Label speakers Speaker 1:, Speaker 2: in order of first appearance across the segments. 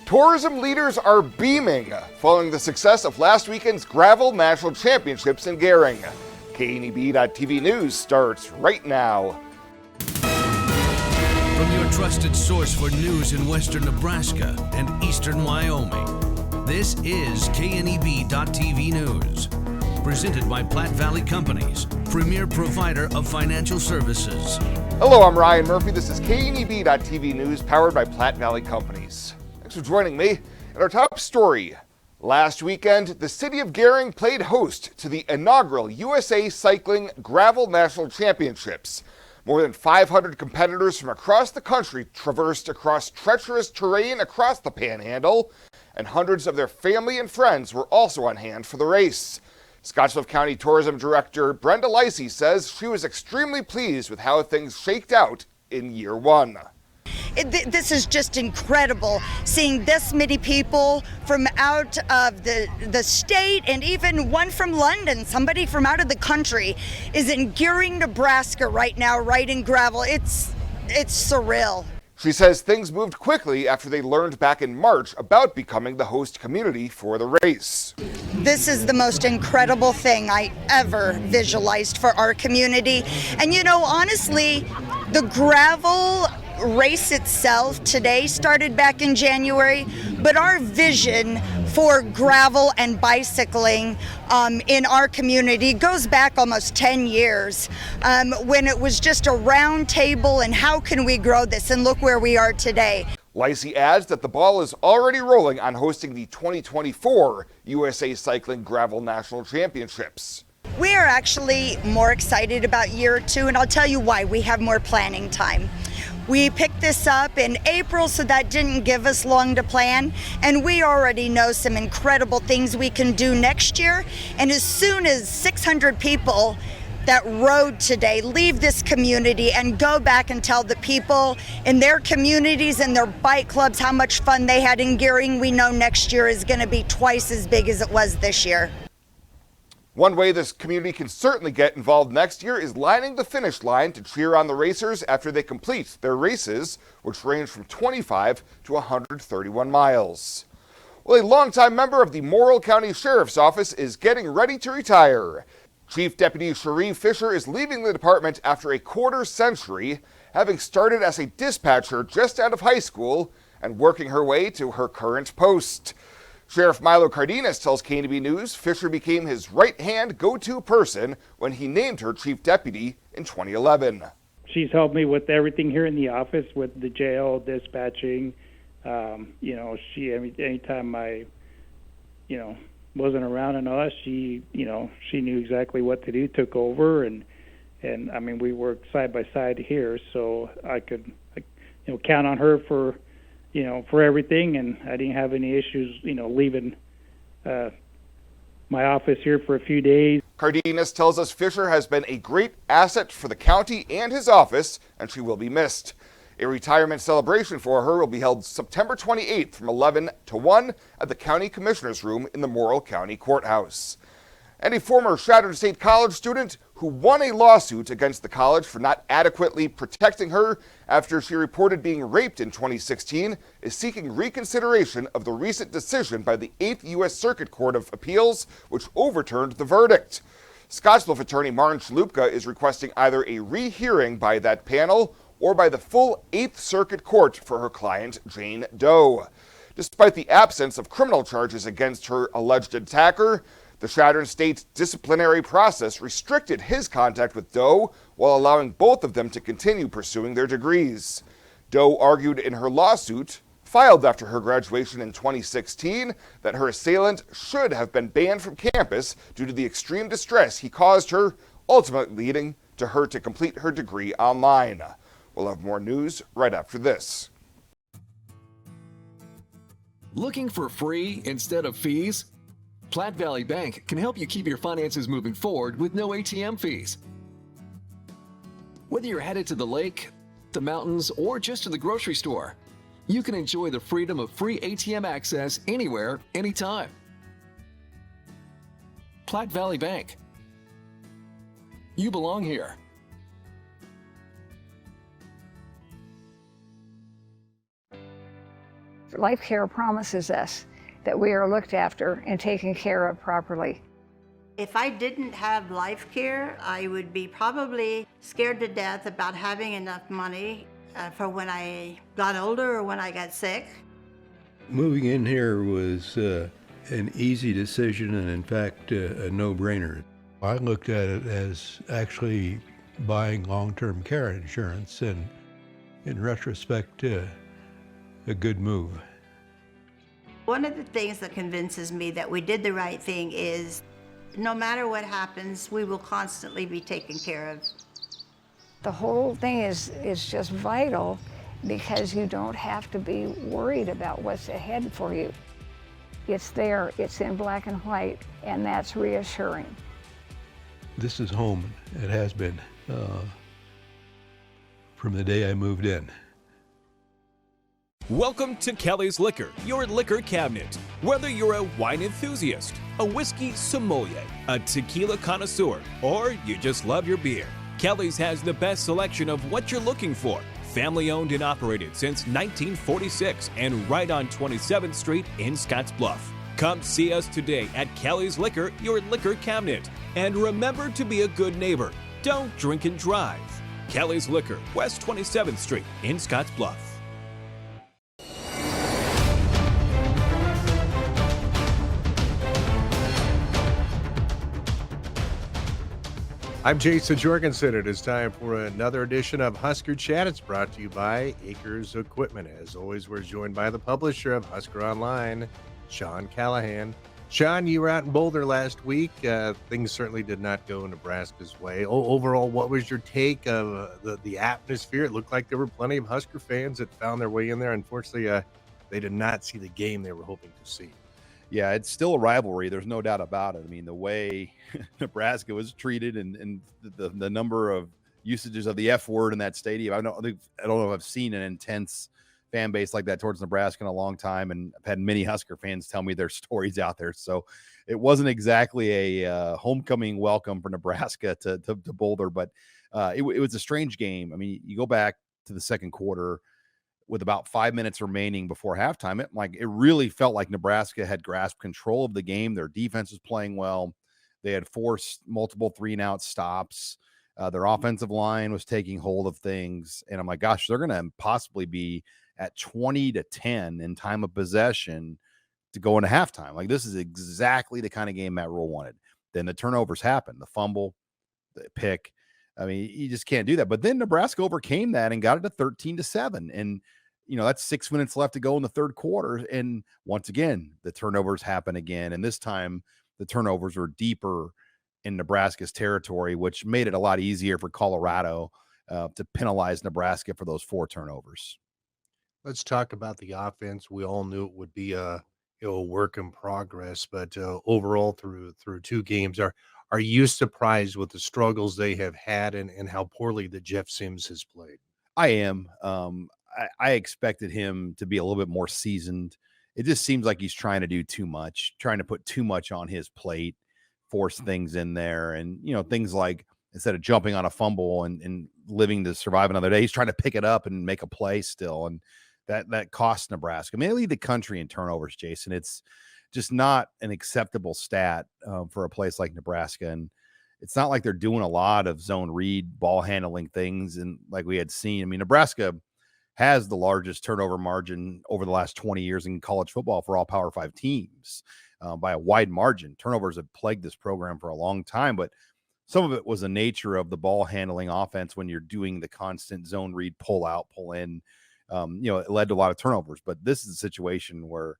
Speaker 1: Tourism leaders are beaming following the success of last weekend's Gravel National Championships in Gering. KNEB.TV News starts right now.
Speaker 2: From your trusted source for news in western Nebraska and eastern Wyoming, this is KNEB.TV News. Presented by Platte Valley Companies, premier provider of financial services.
Speaker 1: Hello, I'm Ryan Murphy. This is KNEB.TV News powered by Platte Valley Companies. Thanks for joining me. And our top story. Last weekend, the city of Gering played host to the inaugural USA Cycling Gravel National Championships. More than 500 competitors from across the country traversed across treacherous terrain across the Panhandle, and hundreds of their family and friends were also on hand for the race. Scottsbluff County Tourism Director Brenda Lacey says she was extremely pleased with how things shaked out in year one.
Speaker 3: This is just incredible, seeing this many people from out of the state, and even one from London, somebody from out of the country, is in Gering, Nebraska right now riding gravel. It's surreal.
Speaker 1: She says things moved quickly after they learned back in March about becoming the host community for the race.
Speaker 3: This is the most incredible thing I ever visualized for our community. And you know, honestly, the gravel race itself today started back in January, but our vision for gravel and bicycling in our community goes back almost 10 years when it was just a round table and how can we grow this, and look where we are today.
Speaker 1: Lacey adds that the ball is already rolling on hosting the 2024 USA Cycling Gravel National Championships.
Speaker 3: We are actually more excited about year two, and I'll tell you why. We have more planning time. We picked this up in April, so that didn't give us long to plan, and we already know some incredible things we can do next year. And as soon as 600 people that rode today leave this community and go back and tell the people in their communities and their bike clubs how much fun they had in Gering, we know next year is going to be twice as big as it was this year.
Speaker 1: One way this community can certainly get involved next year is lining the finish line to cheer on the racers after they complete their races, which range from 25 to 131 miles. Well, a longtime member of the Morrill County Sheriff's Office is getting ready to retire. Chief Deputy Cherie Fisher is leaving the department after a quarter century, having started as a dispatcher just out of high school and working her way to her current post. Sheriff Milo Cardenas tells KNEB News Fisher became his right-hand go-to person when he named her chief deputy in 2011.
Speaker 4: She's helped me with everything here in the office, with the jail, dispatching. Anytime I, wasn't around and all that, she knew exactly what to do, took over, and I mean, we worked side by side here, so I could, count on her for everything, and I didn't have any issues, leaving my office here for a few days.
Speaker 1: Cardenas tells us Fisher has been a great asset for the county and his office, and she will be missed. A retirement celebration for her will be held September 28th from 11 to 1 at the County Commissioner's Room in the Morrill County Courthouse. And a former Chadron State College student who won a lawsuit against the college for not adequately protecting her after she reported being raped in 2016 is seeking reconsideration of the recent decision by the 8th U.S. Circuit Court of Appeals, which overturned the verdict. Scottsbluff attorney Martin Chalupka is requesting either a rehearing by that panel or by the full 8th Circuit Court for her client, Jane Doe. Despite the absence of criminal charges against her alleged attacker, the Chadron State disciplinary process restricted his contact with Doe while allowing both of them to continue pursuing their degrees. Doe argued in her lawsuit, filed after her graduation in 2016, that her assailant should have been banned from campus due to the extreme distress he caused her, ultimately leading to her to complete her degree online. We'll have more news right after this.
Speaker 5: Looking for free instead of fees? Platte Valley Bank can help you keep your finances moving forward with no ATM fees. Whether you're headed to the lake, the mountains, or just to the grocery store, you can enjoy the freedom of free ATM access anywhere, anytime. Platte Valley Bank. You belong here.
Speaker 6: Life Care promises us that we are looked after and taken care of properly.
Speaker 7: If I didn't have Life Care, I would be probably scared to death about having enough money for when I got older or when I got sick.
Speaker 8: Moving in here was an easy decision and, in fact, a no-brainer. I looked at it as actually buying long-term care insurance, and in retrospect, a good move.
Speaker 7: One of the things that convinces me that we did the right thing is no matter what happens, we will constantly be taken care of.
Speaker 6: The whole thing is just vital because you don't have to be worried about what's ahead for you. It's there, it's in black and white, and that's reassuring.
Speaker 8: This is home. It has been from the day I moved in.
Speaker 9: Welcome to Kelly's Liquor, your liquor cabinet. Whether you're a wine enthusiast, a whiskey sommelier, a tequila connoisseur, or you just love your beer, Kelly's has the best selection of what you're looking for. Family owned and operated since 1946 and right on 27th Street in Scottsbluff. Come see us today at Kelly's Liquor, your liquor cabinet. And remember to be a good neighbor. Don't drink and drive. Kelly's Liquor, West 27th Street in Scottsbluff.
Speaker 10: I'm Jason Jorgensen. It is time for another edition of Husker Chat. It's brought to you by Acres Equipment. As always, we're joined by the publisher of Husker Online, Sean Callahan. Sean, you were out in Boulder last week. Things certainly did not go Nebraska's way. Overall, what was your take of the atmosphere? It looked like there were plenty of Husker fans that found their way in there. Unfortunately, they did not see the game they were hoping to see.
Speaker 11: Yeah, it's still a rivalry. There's no doubt about it. I mean, the way Nebraska was treated and the number of usages of the F word in that stadium. I don't know if I've seen an intense fan base like that towards Nebraska in a long time, and I've had many Husker fans tell me their stories out there. So it wasn't exactly a homecoming welcome for Nebraska to Boulder, but it was a strange game. I mean, you go back to the second quarter with about 5 minutes remaining before halftime, it really felt like Nebraska had grasped control of the game. Their defense was playing well. They had forced multiple 3-and-out stops. Their offensive line was taking hold of things. And I'm like, gosh, they're going to possibly be at 20-10 in time of possession to go into halftime. Like, this is exactly the kind of game Matt Rule wanted. Then the turnovers happened, the fumble, the pick. I mean, you just can't do that. But then Nebraska overcame that and got it to 13-7. And, that's 6 minutes left to go in the third quarter. And once again, the turnovers happen again. And this time the turnovers were deeper in Nebraska's territory, which made it a lot easier for Colorado to penalize Nebraska for those 4 turnovers.
Speaker 10: Let's talk about the offense. We all knew it would be a work in progress, but overall through 2 games, are you surprised with the struggles they have had and how poorly that Jeff Sims has played?
Speaker 11: I am. I expected him to be a little bit more seasoned. It just seems like he's trying to do too much, trying to put too much on his plate, force things in there. And, things like instead of jumping on a fumble and living to survive another day, he's trying to pick it up and make a play still. And that costs Nebraska. I mean, they lead the country in turnovers, Jason. It's just not an acceptable stat for a place like Nebraska. And it's not like they're doing a lot of zone read ball handling things. And like we had seen, I mean, Nebraska has the largest turnover margin over the last 20 years in college football for all Power 5 teams by a wide margin. Turnovers have plagued this program for a long time, but some of it was the nature of the ball handling offense when you're doing the constant zone read, pull out, pull in. It led to a lot of turnovers, but this is a situation where,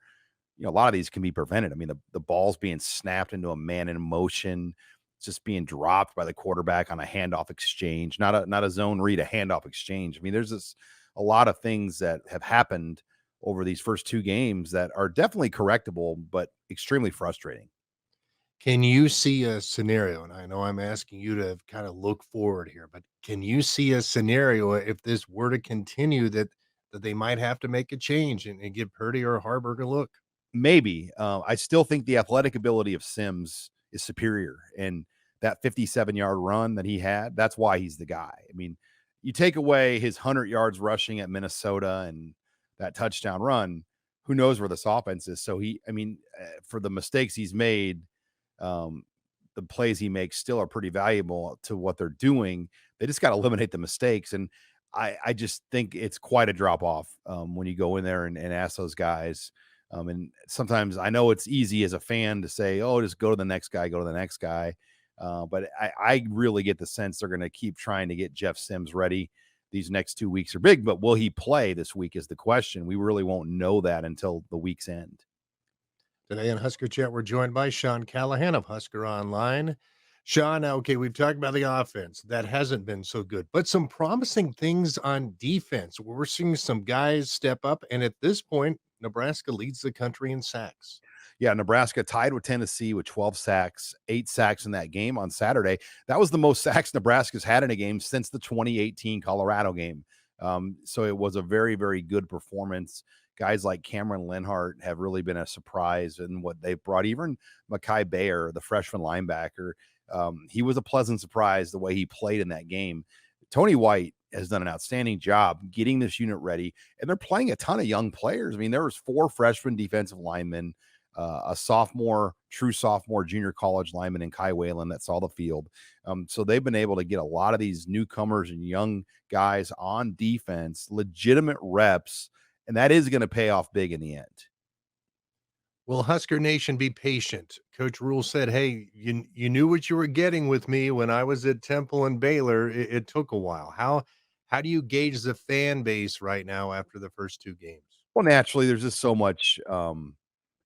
Speaker 11: a lot of these can be prevented. I mean, the ball's being snapped into a man in motion. It's just being dropped by the quarterback on a handoff exchange, not a zone read, a handoff exchange. I mean, there's a lot of things that have happened over these first 2 games that are definitely correctable, but extremely frustrating.
Speaker 10: Can you see a scenario? And I know I'm asking you to kind of look forward here, but can you see a scenario if this were to continue that they might have to make a change and give Purdy or Harburg a look?
Speaker 11: Maybe. I still think the athletic ability of Sims is superior. And that 57-yard run that he had, that's why he's the guy. I mean, you take away his 100 yards rushing at Minnesota and that touchdown run, who knows where this offense is. So for the mistakes he's made, the plays he makes still are pretty valuable to what they're doing. They just got to eliminate the mistakes. And I just think it's quite a drop off when you go in there and ask those guys. And sometimes I know it's easy as a fan to say, oh, just go to the next guy, but I really get the sense they're going to keep trying to get Jeff Sims ready. These next 2 weeks are big, but will he play this week is the question. We really won't know that until the week's end.
Speaker 10: Today on Husker Chat, we're joined by Sean Callahan of Husker Online. Sean, okay, we've talked about the offense. That hasn't been so good, but some promising things on defense. We're seeing some guys step up, and at this point, Nebraska leads the country in sacks.
Speaker 11: Yeah, Nebraska tied with Tennessee with 12 sacks, 8 sacks in that game on Saturday. That was the most sacks Nebraska's had in a game since the 2018 Colorado game. So it was a very, very good performance. Guys like Cameron Lenhart have really been a surprise in what they've brought. Even Mekhi Bayer, the freshman linebacker, he was a pleasant surprise the way he played in that game. Tony White has done an outstanding job getting this unit ready, and they're playing a ton of young players. I mean, there was 4 freshman defensive linemen, a true sophomore junior college lineman in Kai Whalen that saw the field. So they've been able to get a lot of these newcomers and young guys on defense, legitimate reps, and that is going to pay off big in the end.
Speaker 10: Will Husker Nation be patient? Coach Rule said, hey, you knew what you were getting with me when I was at Temple and Baylor. It took a while. How do you gauge the fan base right now after the first 2 games?
Speaker 11: Well, naturally, there's just so much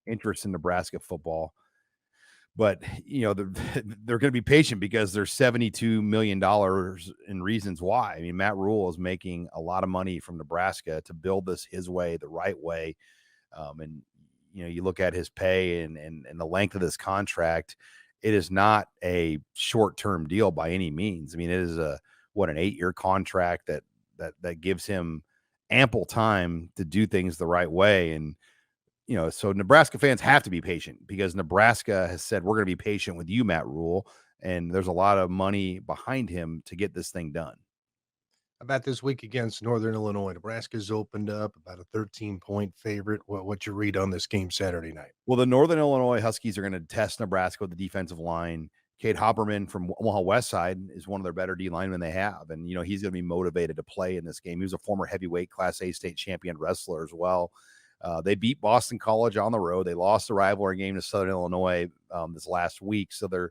Speaker 11: interest in Nebraska football. But, they're going to be patient because there's $72 million in reasons why. I mean, Matt Rule is making a lot of money from Nebraska to build this his way, the right way. And you look at his pay and the length of this contract, it is not a short-term deal by any means. I mean, it is an 8-year contract that gives him ample time to do things the right way. And, so Nebraska fans have to be patient because Nebraska has said, we're going to be patient with you, Matt Rule. And there's a lot of money behind him to get this thing done.
Speaker 10: About this week against Northern Illinois, Nebraska's opened up about a 13-point favorite. What's your read on this game Saturday night?
Speaker 11: Well, the Northern Illinois Huskies are going to test Nebraska with the defensive line. Cade Hopperman from Omaha West Side is one of their better D linemen they have. And, he's going to be motivated to play in this game. He was a former heavyweight Class A state champion wrestler as well. They beat Boston College on the road. They lost the rivalry game to Southern Illinois this last week. So they're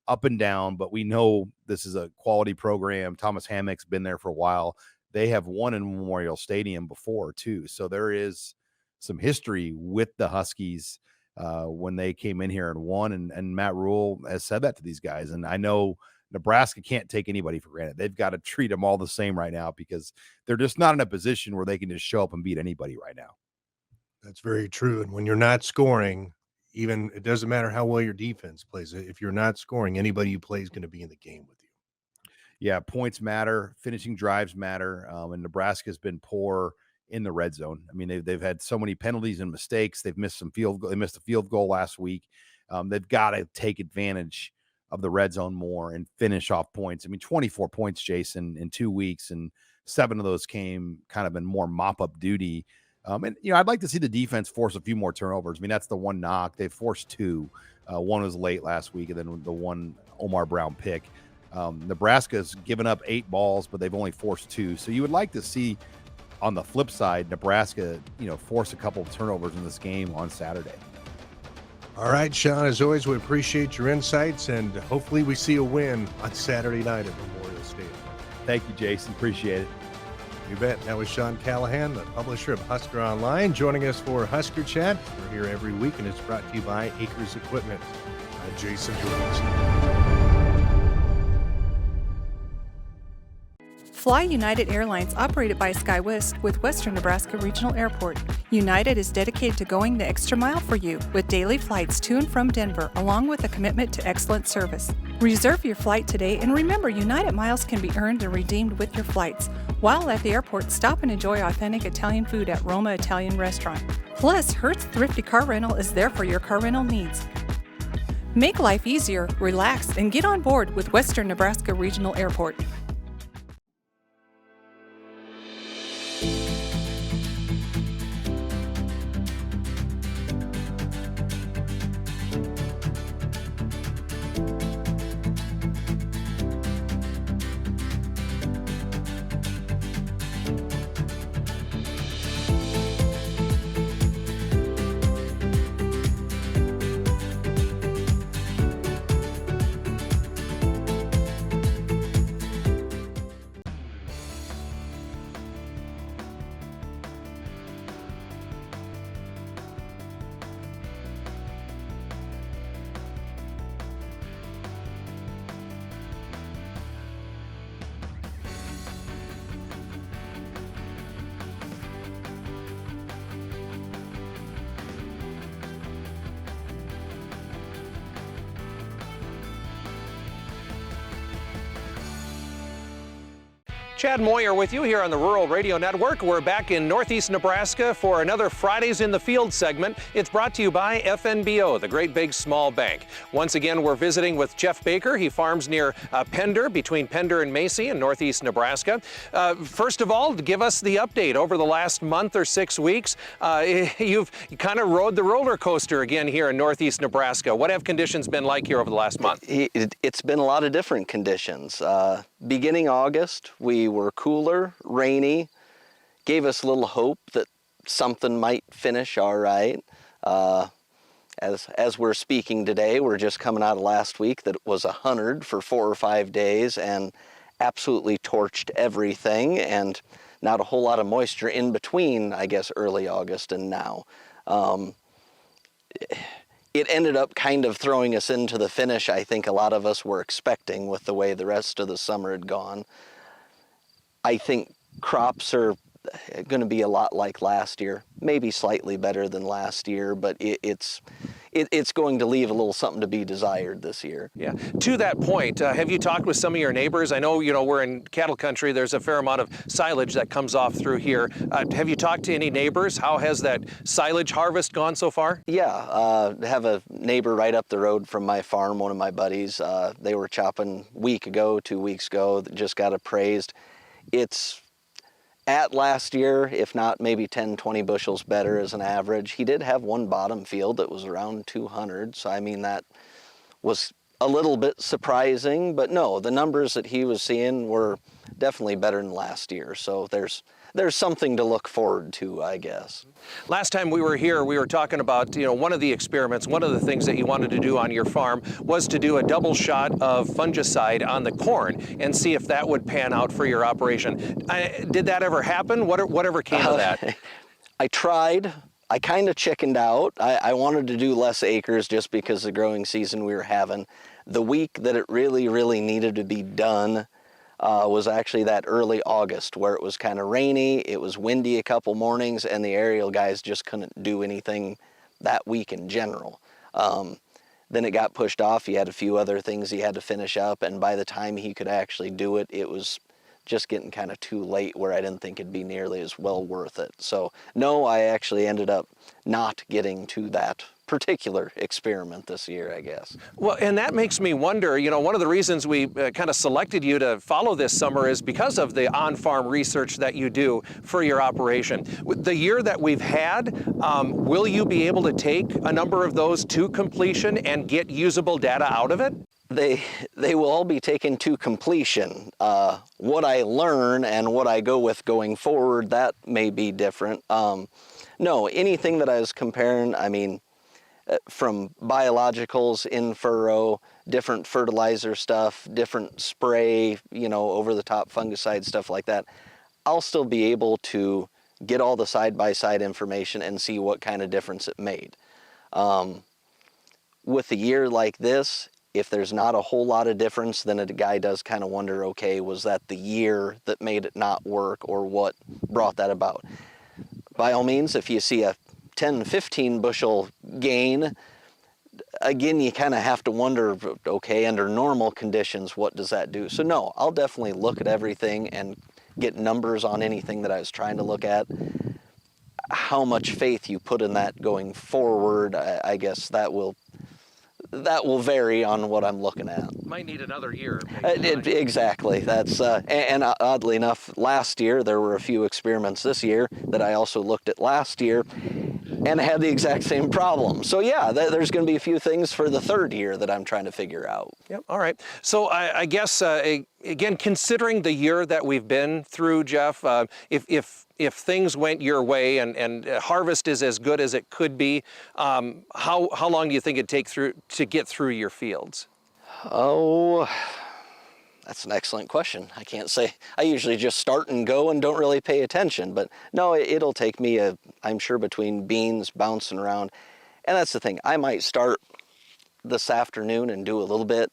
Speaker 11: up and down, but we know this is a quality program. Thomas Hammock's been there for a while. They have won in Memorial Stadium before too. So there is some history with the Huskies when they came in here and won. And Matt Rule has said that to these guys. And I know Nebraska can't take anybody for granted. They've got to treat them all the same right now because they're just not in a position where they can just show up and beat anybody right now.
Speaker 10: That's very true. And when you're not scoring, even it doesn't matter how well your defense plays. If you're not scoring, anybody you play is going to be in the game with you.
Speaker 11: Yeah, points matter, finishing drives matter, and Nebraska's been poor in the red zone. I mean, they've had so many penalties and mistakes. They've missed some field goal. They missed a field goal last week. They've got to take advantage of the red zone more and finish off points. I mean, 24 points, Jason, in 2 weeks, and 7 of those came kind of in more mop-up duty. And, I'd like to see the defense force a few more turnovers. I mean, that's the one knock. They forced 2. One was late last week, and then the one Omar Brown pick. Nebraska's given up 8 balls, but they've only forced 2. So you would like to see, on the flip side, Nebraska, force a couple of turnovers in this game on Saturday.
Speaker 10: All right, Sean, as always, we appreciate your insights, and hopefully we see a win on Saturday night at Memorial Stadium.
Speaker 11: Thank you, Jason. Appreciate it.
Speaker 10: You bet. That was Sean Callahan, the publisher of Husker Online, joining us for Husker Chat. We're here every week, and it's brought to you by Acres Equipment. I'm Jason Jorgensen.
Speaker 12: Fly United Airlines, operated by SkyWest with Western Nebraska Regional Airport. United is dedicated to going the extra mile for you with daily flights to and from Denver, along with a commitment to excellent service. Reserve your flight today, and remember, United miles can be earned and redeemed with your flights. While at the airport, stop and enjoy authentic Italian food at Roma Italian Restaurant. Plus, Hertz Thrifty Car Rental is there for your car rental needs. Make life easier, relax, and get on board with Western Nebraska Regional Airport.
Speaker 13: Chad Moyer with you here on the Rural Radio Network. We're back in Northeast Nebraska for another Fridays in the Field segment. It's brought to you by FNBO, the Great Big Small Bank. Once again, we're visiting with Jeff Baker. He farms near Pender, between Pender and Macy in Northeast Nebraska. First of all, give us the update over the last month or 6 weeks. You've kind of rode the roller coaster again here in Northeast Nebraska. What have conditions been like here over the last month?
Speaker 14: It's been a lot of different conditions. Beginning August, we were cooler, rainy, gave us a little hope that something might finish all right. As we're speaking today, we're just coming out of last week that it was 100 for 4 or 5 days and absolutely torched everything, and not a whole lot of moisture in between, I guess, early August and now. It ended up kind of throwing us into the finish I think a lot of us were expecting with the way the rest of the summer had gone. I think crops are going to be a lot like last year, maybe slightly better than last year, but it's going to leave a little something to be desired this year.
Speaker 13: Yeah. To that point, have you talked with some of your neighbors? I know, we're in cattle country. There's a fair amount of silage that comes off through here. Have you talked to any neighbors? How has that silage harvest gone so far?
Speaker 14: Yeah, I have a neighbor right up the road from my farm, one of my buddies. They were chopping 2 weeks ago, that just got appraised. It's at last year, if not maybe 10, 20 bushels better as an average. He did have one bottom field that was around 200, so I mean that was a little bit surprising, but no, the numbers that he was seeing were definitely better than last year, so there's something to look forward to, I guess.
Speaker 13: Last time we were here, we were talking about, one of the experiments, one of the things that you wanted to do on your farm was to do a double shot of fungicide on the corn and see if that would pan out for your operation. Did that ever happen? Whatever came of that?
Speaker 14: I tried. I kind of chickened out. I wanted to do less acres just because the growing season we were having. The week that it really, really needed to be done was actually that early August where it was kind of rainy, it was windy a couple mornings, and the aerial guys just couldn't do anything that week in general. Then it got pushed off. He had a few other things he had to finish up, and by the time he could actually do it, it was just getting kind of too late where I didn't think it'd be nearly as well worth it. So no, I actually ended up not getting to that particular experiment this year, I guess.
Speaker 13: Well, and that makes me wonder, one of the reasons we kind of selected you to follow this summer is because of the on-farm research that you do for your operation. The year that we've had, will you be able to take a number of those to completion and get usable data out of it?
Speaker 14: They will all be taken to completion. What I learn and what I go with going forward, that may be different. No, anything that I was comparing, I mean, from biologicals in furrow, different fertilizer stuff, different spray, over-the-top fungicide stuff like that, I'll still be able to get all the side-by-side information and see what kind of difference it made. With a year like this, if there's not a whole lot of difference, then a guy does kind of wonder, okay, was that the year that made it not work, or what brought that about? By all means, if you see a 10, 15 bushel gain, again, you kind of have to wonder, okay, under normal conditions, what does that do? So no, I'll definitely look at everything and get numbers on anything that I was trying to look at. How much faith you put in that going forward, I guess that will vary on what I'm looking at.
Speaker 13: Might need another year.
Speaker 14: Exactly. That's and oddly enough, last year there were a few experiments this year that I also looked at last year and had the exact same problem. So yeah, there's going to be a few things for the third year that I'm trying to figure out.
Speaker 13: Yep. All right. So I guess again, considering the year that we've been through, Jeff, if things went your way and harvest is as good as it could be, how long do you think it'd take to get through your fields?
Speaker 14: Oh, that's an excellent question. I can't say. I usually just start and go and don't really pay attention. But no, it'll take me, I'm sure, between beans bouncing around. And that's the thing. I might start this afternoon and do a little bit.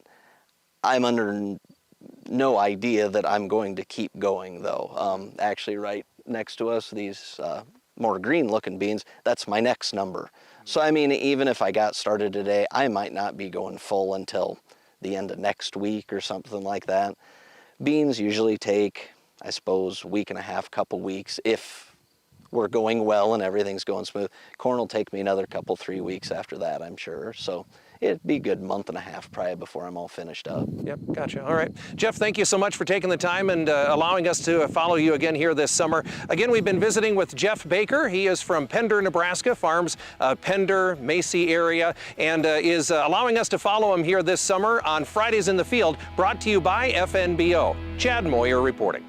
Speaker 14: I'm under no idea that I'm going to keep going, though. Actually, right next to us, these more green-looking beans, that's my next number. So, I mean, even if I got started today, I might not be going full until the end of next week or something like that. Beans usually take I suppose, week and a half, couple weeks, if we're going well and everything's going smooth. Corn will take me another 3 weeks after that, I'm sure. So it'd be a good month and a half probably before I'm all finished up.
Speaker 13: Yep, gotcha. All right. Jeff, thank you so much for taking the time and allowing us to follow you again here this summer. Again, we've been visiting with Jeff Baker. He is from Pender, Nebraska, farms Pender, Macy area, and is allowing us to follow him here this summer on Fridays in the Field, brought to you by FNBO. Chad Moyer reporting.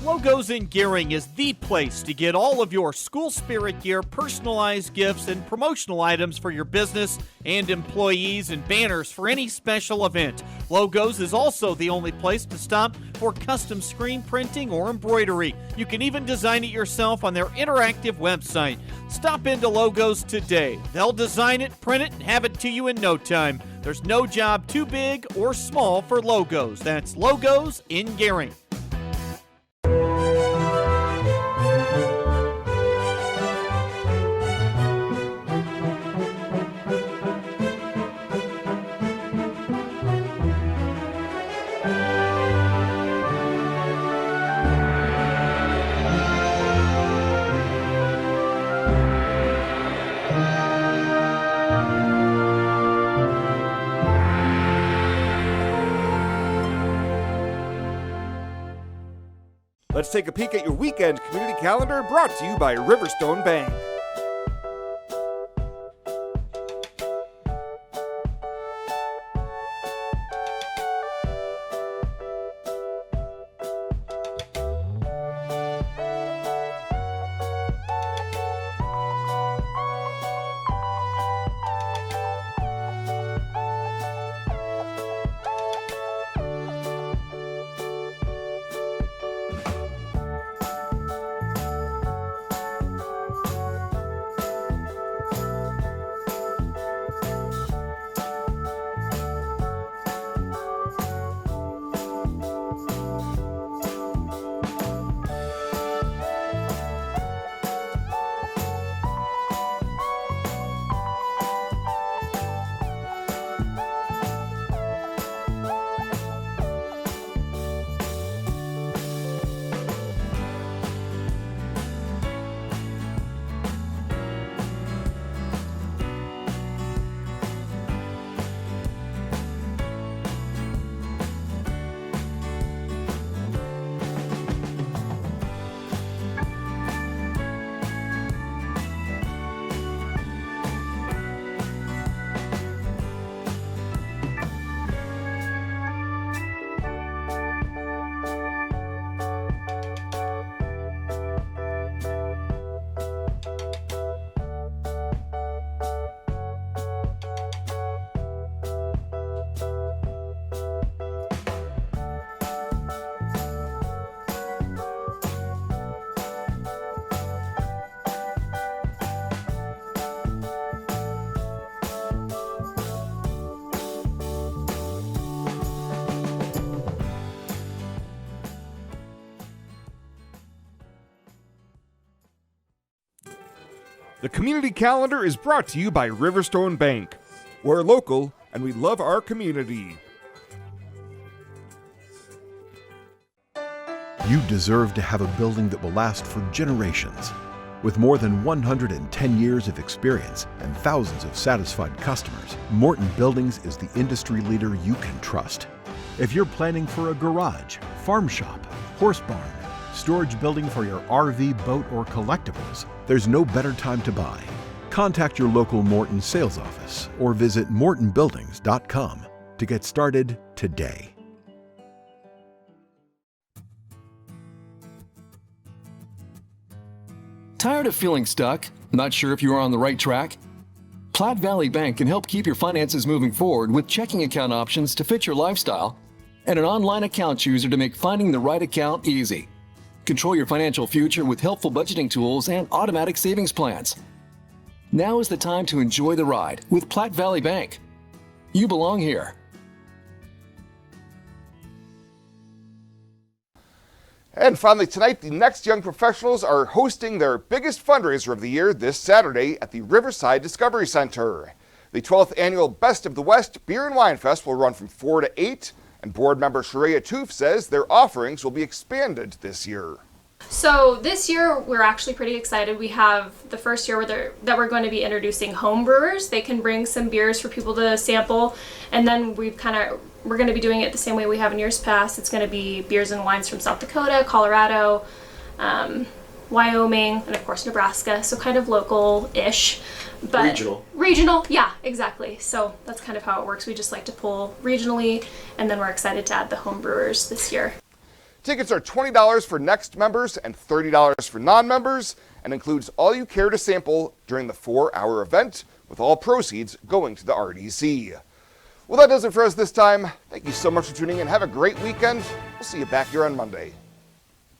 Speaker 15: Logos in Gearing is the place to get all of your school spirit gear, personalized gifts, and promotional items for your business and employees, and banners for any special event. Logos is also the only place to stop for custom screen printing or embroidery. You can even design it yourself on their interactive website. Stop into Logos today. They'll design it, print it, and have it to you in no time. There's no job too big or small for Logos. That's Logos in Gearing.
Speaker 1: Let's take a peek at your weekend community calendar, brought to you by Riverstone Bank. The community calendar is brought to you by Riverstone Bank. We're local and we love our community.
Speaker 16: You deserve to have a building that will last for generations. With more than 110 years of experience and thousands of satisfied customers, Morton Buildings is the industry leader you can trust. If you're planning for a garage, farm shop, horse barn, storage building for your RV, boat, or collectibles, there's no better time to buy. Contact your local Morton sales office or visit mortonbuildings.com to get started today.
Speaker 5: Tired of feeling stuck? Not sure if you are on the right track? Platte Valley Bank can help keep your finances moving forward with checking account options to fit your lifestyle, and an online account chooser to make finding the right account easy. Control your financial future with helpful budgeting tools and automatic savings plans. Now is the time to enjoy the ride with Platte Valley Bank. You belong here.
Speaker 1: And finally tonight, the Next Young Professionals are hosting their biggest fundraiser of the year this Saturday at the Riverside Discovery Center. The 12th annual Best of the West Beer and Wine Fest will run from 4 to 8, and board member Sharia Toof says their offerings will be expanded this year.
Speaker 17: So this year we're actually pretty excited. We have the first year that we're going to be introducing home brewers. They can bring some beers for people to sample, and then we're going to be doing it the same way we have in years past. It's going to be beers and wines from South Dakota, Colorado, Wyoming, and of course Nebraska, so kind of local-ish. But regional, yeah, exactly. So that's kind of how it works. We just like to pull regionally, and then we're excited to add the home brewers this year.
Speaker 1: Tickets are $20 for Next members and $30 for non-members, and includes all you care to sample during the 4-hour event, with all proceeds going to the RDC. Well, that does it for us this time. Thank you so much for tuning in. Have a great weekend. We'll see you back here on Monday.